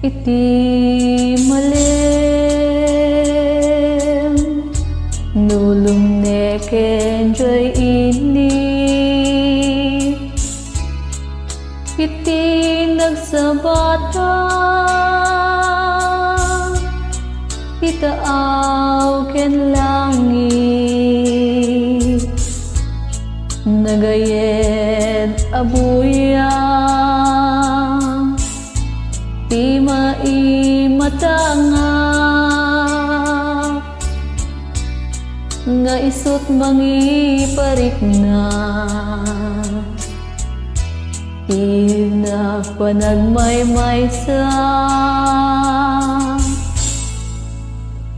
iti malim nulung neken joy ini iti nagsabata itaaw ken langit nagayed abuya ti maimatanga nga isut mangiparik na ti napanagmaymay sa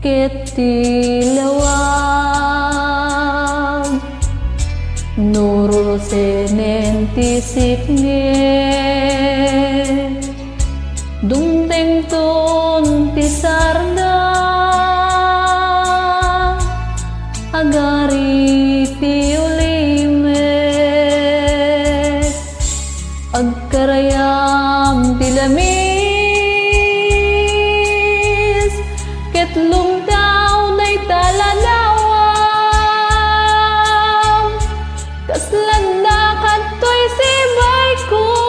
ket ti lawag nuro senen ti sipnge dumteng ton ti sarda agari ti ulime agkarayam ti lamis ket lumtaw nay talanawam kaslan na kadtoy sibay ko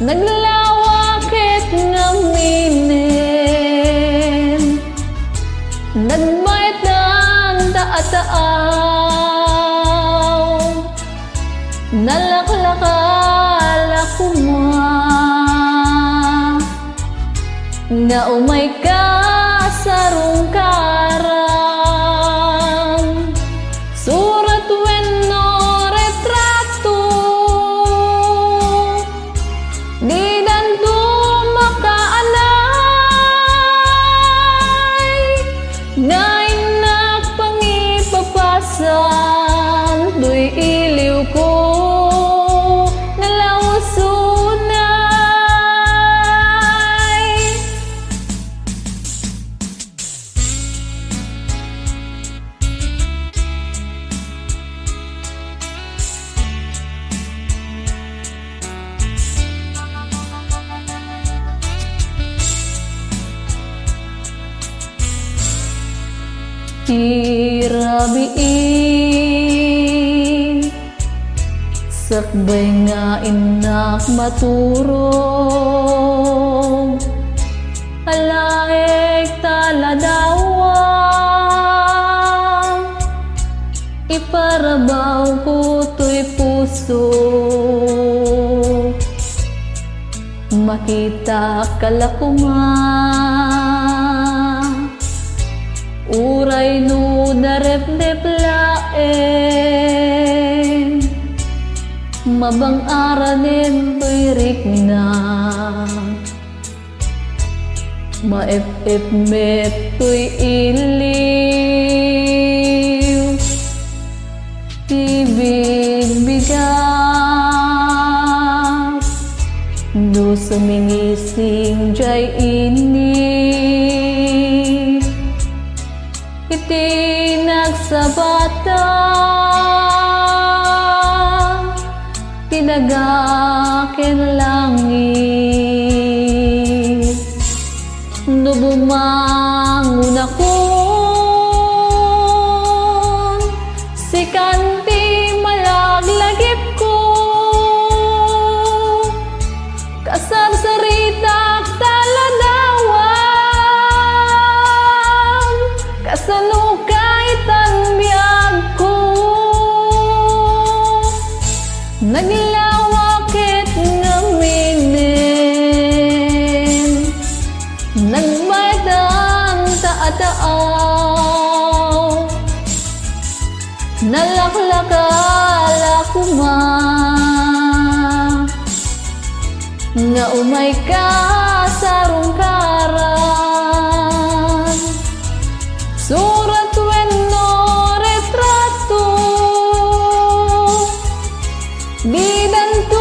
naglawakit ng minin nagmayat ng taataaw nalaklakala kuma nga umay ka sa rungkaran surat wenno retrato di danto makaanay nga inak pangipapasan do'y iliw ko nalausunay tirabiin sakbay nga inak maturog alaek taladawang iparabaw ko to'y puso makita kalakuman uray no narep-deplaen mabang-aranen to'y rikna maep-ep-met to'y iliw tibig-bigat no sumingising jay ini iti nagsabata tinagaken langit no bumangon akon si kanti malaglagip ko kasarsaritak talanawang kasalukay tanbiyag ko naglawakit ng minin nagbaydan taataaw nalaklakala kuma nga umay ka sa rungkaran surat wenno retrato di danto